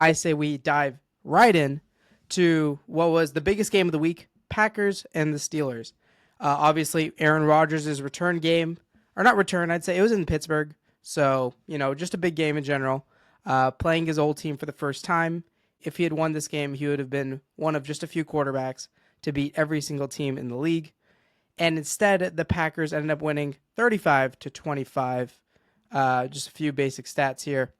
I say we dive right in to what was the biggest game of the week, Packers and the Steelers. Obviously, Aaron Rodgers' return game, or not return, I'd say it was in Pittsburgh. So, just a big game in general. Playing his old team for the first time. If he had won this game, he would have been one of just a few quarterbacks to beat every single team in the league. And instead, the Packers ended up winning 35-25. Just a few basic stats here.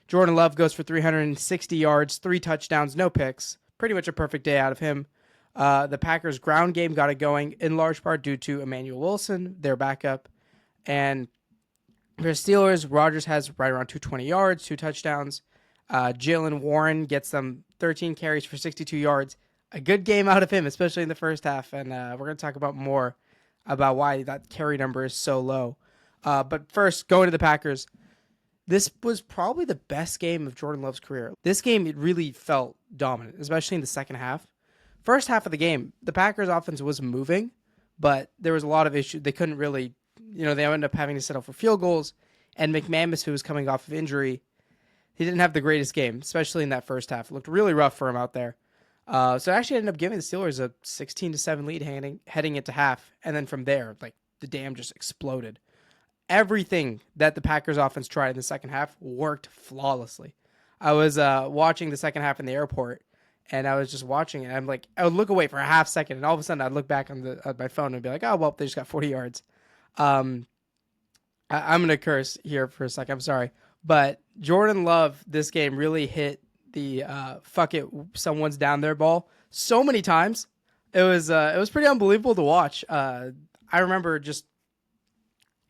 Jordan Love goes for 360 yards, 3 touchdowns, no picks. Pretty much a perfect day out of him. The Packers' ground game got it going in large part due to Emmanuel Wilson, their backup. And for the Steelers, Rodgers has right around 220 yards, 2 touchdowns. Jalen Warren gets them 13 carries for 62 yards. A good game out of him, especially in the first half. And we're going to talk about more about why that carry number is so low. But first, going to the Packers. This was probably the best game of Jordan Love's career. This game, it really felt dominant, especially in the second half. First half of the game, the Packers offense was moving, but there was a lot of issues. They couldn't really, they ended up having to settle for field goals. And McManus, who was coming off of injury, he didn't have the greatest game, especially in that first half. It looked really rough for him out there. So it actually ended up giving the Steelers a 16-7 lead heading into half. And then from there, the dam just exploded. Everything that the Packers offense tried in the second half worked flawlessly. I was watching the second half in the airport, and I was just watching it. I'm like, I would look away for a half second, and all of a sudden I'd look back on my phone and be like, oh, well, they just got 40 yards. I'm going to curse here for a second. I'm sorry. But Jordan Love, this game really hit the fuck it, someone's down there ball so many times. It was pretty unbelievable to watch. I remember just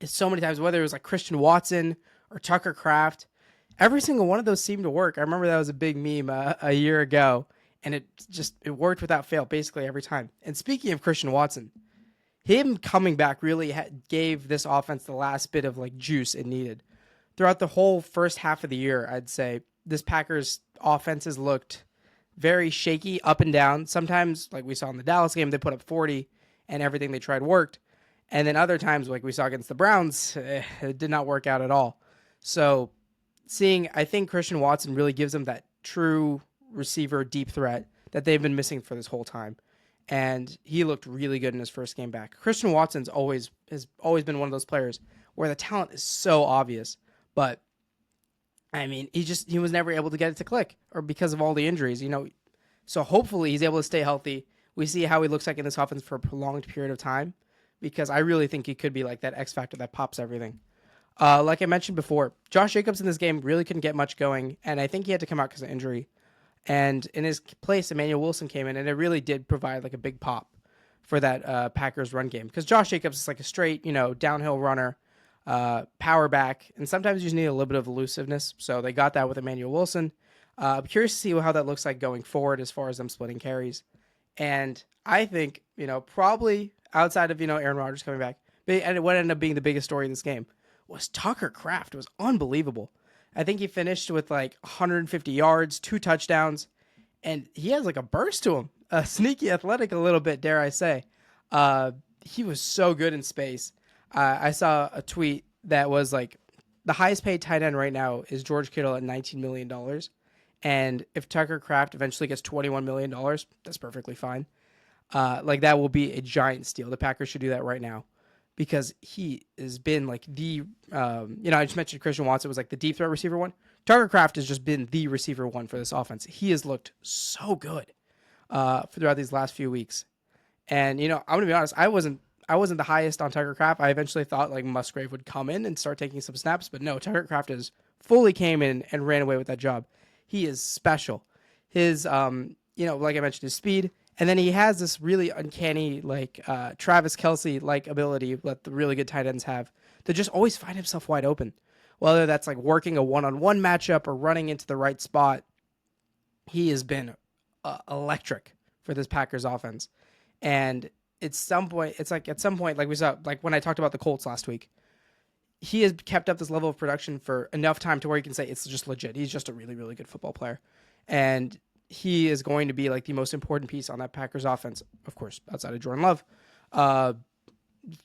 so many times, whether it was like Christian Watson or Tucker Kraft, every single one of those seemed to work. I remember that was a big meme a year ago, and it worked without fail basically every time. And speaking of Christian Watson, him coming back really gave this offense the last bit of juice it needed. Throughout the whole first half of the year, I'd say this Packers offenses looked very shaky up and down. Sometimes, like we saw in the Dallas game, they put up 40 and everything they tried worked. And then other times, like we saw against the Browns, it did not work out at all. So I think Christian Watson really gives them that true receiver deep threat that they've been missing for this whole time. And he looked really good in his first game back. Christian Watson's has always been one of those players where the talent is so obvious. But, I mean, he was never able to get it to click, or because of all the injuries, So hopefully he's able to stay healthy. We see how he looks like in this offense for a prolonged period of time, because I really think he could be like that X factor that pops everything. Like I mentioned before, Josh Jacobs in this game really couldn't get much going, and I think he had to come out because of injury. And in his place, Emmanuel Wilson came in, and it really did provide a big pop for that Packers run game. Because Josh Jacobs is a straight, downhill runner, power back, and sometimes you just need a little bit of elusiveness. So they got that with Emmanuel Wilson. I'm curious to see how that looks like going forward as far as them splitting carries. And I think, probably outside of, Aaron Rodgers coming back, and what ended up being the biggest story of this game was Tucker Kraft. It was unbelievable. I think he finished with 150 yards, 2 touchdowns, and he has a burst to him. Sneaky athletic a little bit, dare I say. He was so good in space. I saw a tweet that was the highest paid tight end right now is George Kittle at $19 million. And if Tucker Kraft eventually gets $21 million, that's perfectly fine. That will be a giant steal. The Packers should do that right now, because he has been the, I just mentioned Christian Watson was the deep threat receiver one. Tucker Kraft has just been the receiver one for this offense. He has looked so good throughout these last few weeks. And, I'm going to be honest, I wasn't the highest on Tucker Kraft. I eventually thought Musgrave would come in and start taking some snaps, but no, Tucker Kraft has fully came in and ran away with that job. He is special. His, like I mentioned, his speed. And then he has this really uncanny, Travis Kelce-like ability that the really good tight ends have to just always find himself wide open. Whether that's working a one-on-one matchup or running into the right spot, he has been electric for this Packers offense. And at some point, like we saw, when I talked about the Colts last week, he has kept up this level of production for enough time to where you can say it's just legit. He's just a really, really good football player. And he is going to be the most important piece on that Packers offense, of course, outside of Jordan Love,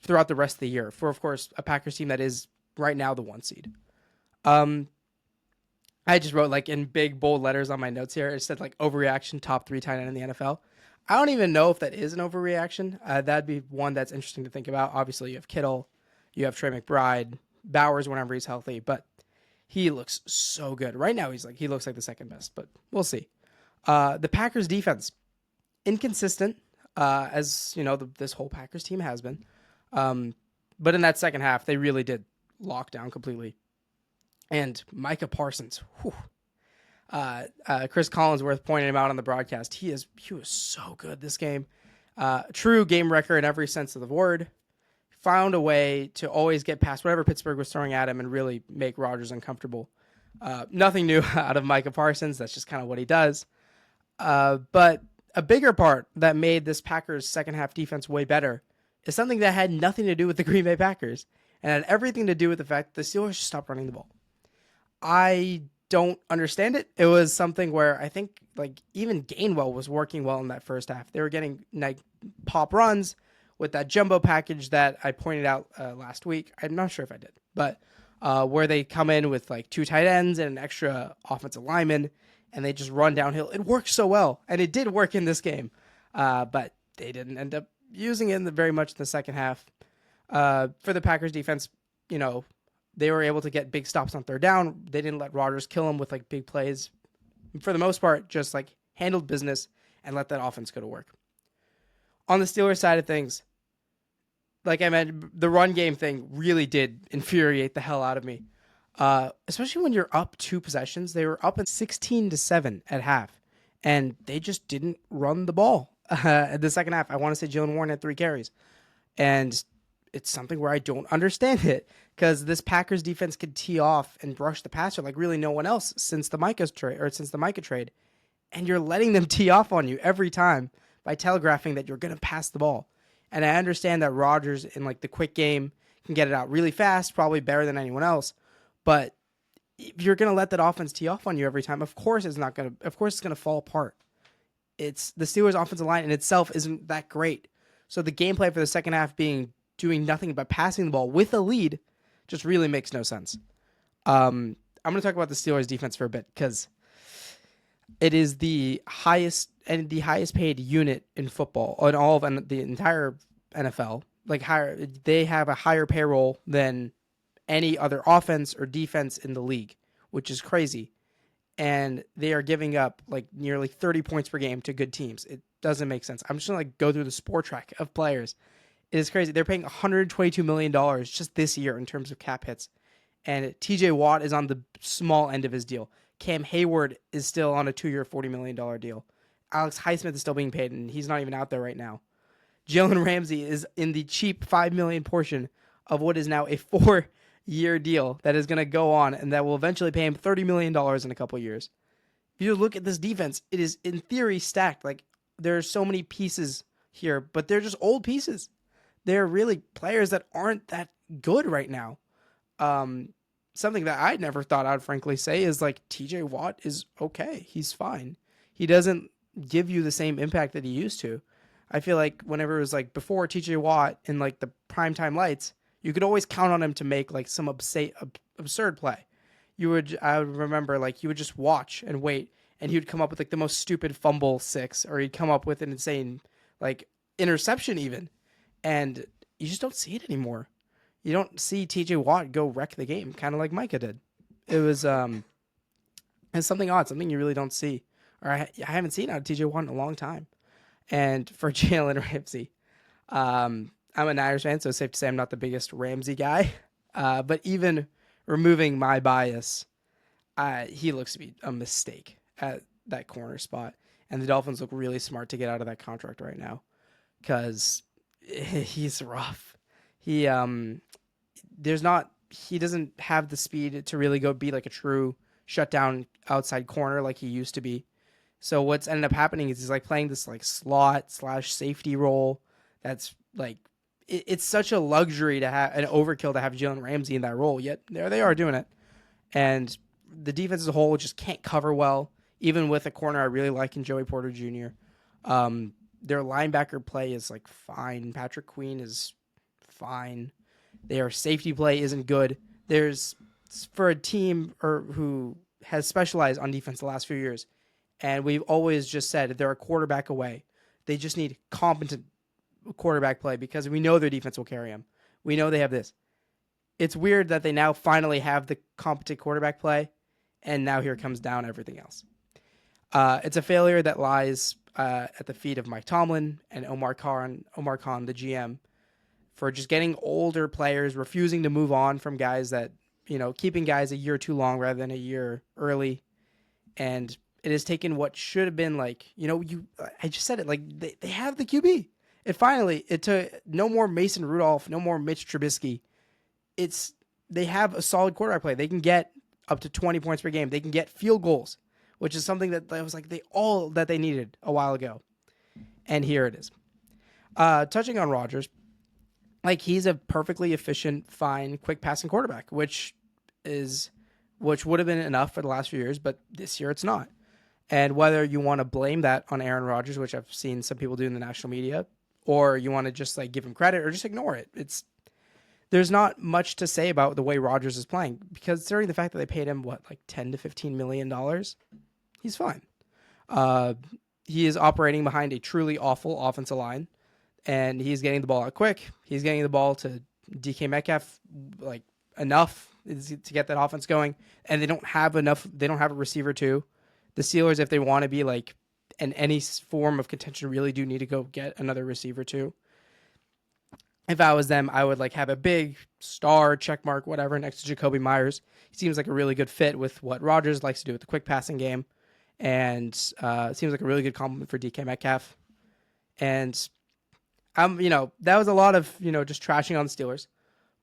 throughout the rest of the year for, of course, a Packers team that is right now the 1 seed. I just wrote like in big bold letters on my notes here. It said like overreaction, top three tight end in the NFL. I don't even know if that is an overreaction. That'd be one that's interesting to think about. Obviously, you have Kittle, you have Trey McBride, Bowers whenever he's healthy, but he looks so good right now. He looks like the second best, but we'll see. The Packers defense inconsistent, as you know, this whole Packers team has been. But in that second half, they really did lock down completely. And Micah Parsons, whew, Chris Collinsworth pointed him out on the broadcast. He was so good this game. True game wrecker in every sense of the word. Found a way to always get past whatever Pittsburgh was throwing at him and really make Rodgers uncomfortable. Nothing new out of Micah Parsons. That's just kind of what he does. But a bigger part that made this Packers second half defense way better is something that had nothing to do with the Green Bay Packers and had everything to do with the fact that the Steelers stopped running the ball. I don't understand it. It was something where I think like even Gainwell was working well in that first half. They were getting like pop runs with that jumbo package that I pointed out last week. I'm not sure if I did, but where they come in with like two tight ends and an extra offensive lineman and they just run downhill. It works so well, and it did work in this game, but they didn't end up using it very much in the second half. For the Packers defense, you know, they were able to get big stops on third down. They didn't let Rodgers kill them with like big plays. For the most part, just like handled business and let that offense go to work. On the Steelers side of things, like I mentioned, the run game thing really did infuriate the hell out of me. Especially when you're up two possessions. They were up at 16-7 at half, and they just didn't run the ball. In the second half, I want to say Jalen Warren had 3 carries, and it's something where I don't understand it because this Packers defense could tee off and brush the passer like really no one else since the Micah trade, and you're letting them tee off on you every time by telegraphing that you're going to pass the ball. And I understand that Rodgers in like the quick game can get it out really fast, probably better than anyone else. But if you're going to let that offense tee off on you every time, of course it's going to fall apart. It's the Steelers' offensive line in itself isn't that great. So the gameplay for the second half being doing nothing but passing the ball with a lead just really makes no sense. I'm going to talk about the Steelers' defense for a bit because it is the highest paid unit in football in all of the entire NFL. Like they have a higher payroll than any other offense or defense in the league, which is crazy. And they are giving up like nearly 30 points per game to good teams. It doesn't make sense. I'm just going to like go through the sport track of players. It is crazy. They're paying $122 million just this year in terms of cap hits. And TJ Watt is on the small end of his deal. Cam Hayward is still on a 2-year, $40 million deal. Alex Highsmith is still being paid, and he's not even out there right now. Jalen Ramsey is in the cheap $5 million portion of what is now a 4-year deal that is going to go on and that will eventually pay him $30 million in a couple years. If you look at this defense, it is in theory stacked. Like there are so many pieces here, but they're just old pieces. They're really players that aren't that good right now. Something that I never thought I'd frankly say is like TJ Watt is okay. He's fine. He doesn't give you the same impact that he used to. I feel like whenever it was like before TJ Watt in like the primetime lights, you could always count on him to make like some absurd play. I would remember like you would just watch and wait, and he would come up with like the most stupid fumble 6, or he'd come up with an insane like interception even, and you just don't see it anymore. You don't see TJ Watt go wreck the game, kind of like Micah did. It was it's something odd, something you really don't see, or I haven't seen out of TJ Watt in a long time. And for Jalen Ramsey, I'm a Niners fan, so it's safe to say I'm not the biggest Ramsey guy. But even removing my bias, he looks to be a mistake at that corner spot. And the Dolphins look really smart to get out of that contract right now because he's rough. He doesn't have the speed to really go be like a true shutdown outside corner like he used to be. So what's ended up happening is he's like playing this like slot / safety role. That's like, it's such a luxury to have an overkill to have Jalen Ramsey in that role. Yet there they are doing it. And the defense as a whole just can't cover well, even with a corner I really like in Joey Porter Jr. Their linebacker play is like fine. Patrick Queen is fine. Their safety play isn't good. For a team who has specialized on defense the last few years, and we've always just said they're a quarterback away. They just need competent quarterback play because we know their defense will carry them. We know they have this. It's weird that they now finally have the competent quarterback play, and now here comes down everything else. It's a failure that lies at the feet of Mike Tomlin and Omar Khan, the GM, for just getting older players, refusing to move on from guys that, keeping guys a year too long rather than a year early. And it has taken what should have been I just said it, they have the QB. It took no more Mason Rudolph, no more Mitch Trubisky. They have a solid quarterback play. They can get up to 20 points per game. They can get field goals, which is something that was all that they needed a while ago. And here it is. Touching on Rodgers, he's a perfectly efficient, fine, quick passing quarterback, which would have been enough for the last few years, but this year it's not. And whether you want to blame that on Aaron Rodgers, which I've seen some people do in the national media, or you want to just give him credit or just ignore it, there's not much to say about the way Rodgers is playing, because considering the fact that they paid him $10 to $15 million, he's fine. He is operating behind a truly awful offensive line, and he's getting the ball out quick. He's getting the ball to DK Metcalf enough to get that offense going, and they don't have enough. They don't have a receiver too. The Steelers, if they want to be in any form of contention, really do need to go get another receiver too. If I was them, I would have a big star, check mark, whatever, next to Jacoby Myers. He seems like a really good fit with what Rodgers likes to do with the quick passing game, and seems like a really good compliment for DK Metcalf. And that was a lot of just trashing on the Steelers.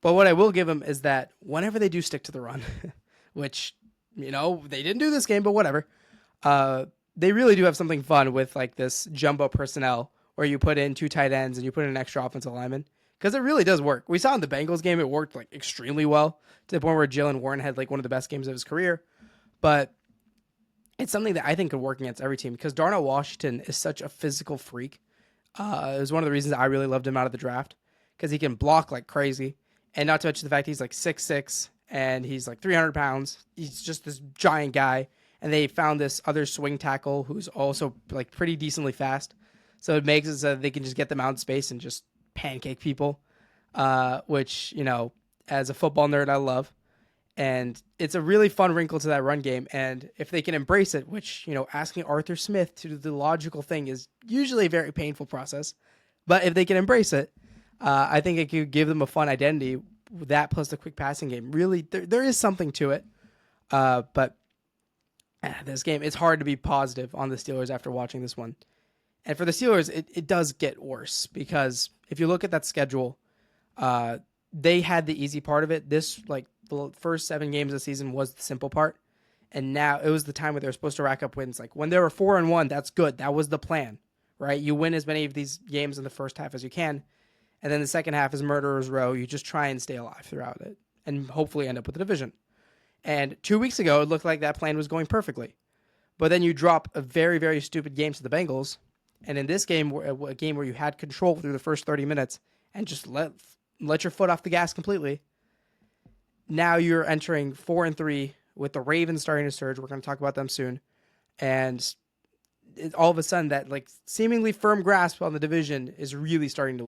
But what I will give them is that whenever they do stick to the run, which they didn't do this game, but whatever, they really do have something fun with this jumbo personnel where you put in 2 tight ends and you put in an extra offensive lineman. Because it really does work. We saw in the Bengals game, it worked extremely well to the point where Jalen Warren had one of the best games of his career. But it's something that I think could work against every team because Darnell Washington is such a physical freak. It was one of the reasons I really loved him out of the draft because he can block like crazy. And not to mention the fact he's 6'6", and he's 300 pounds. He's just this giant guy. And they found this other swing tackle who's also pretty decently fast. So it makes it so they can just get them out in space and just pancake people, which, as a football nerd, I love. And it's a really fun wrinkle to that run game. And if they can embrace it, which, asking Arthur Smith to do the logical thing is usually a very painful process. But if they can embrace it, I think it could give them a fun identity. That plus the quick passing game. Really, there is something to it. But this game, it's hard to be positive on the Steelers after watching this one. And for the Steelers, it does get worse because if you look at that schedule, they had the easy part of it. This, the first 7 games of the season was the simple part. And now it was the time where they were supposed to rack up wins. When they were 4-1, that's good. That was the plan, right? You win as many of these games in the first half as you can. And then the second half is murderer's row. You just try and stay alive throughout it and hopefully end up with the division. And 2 weeks ago, it looked like that plan was going perfectly. But then you drop a very, very stupid game to the Bengals. And in this game, a game where you had control through the first 30 minutes and just let your foot off the gas completely, now you're entering 4-3 with the Ravens starting to surge. We're going to talk about them soon. And all of a sudden, that seemingly firm grasp on the division is really starting to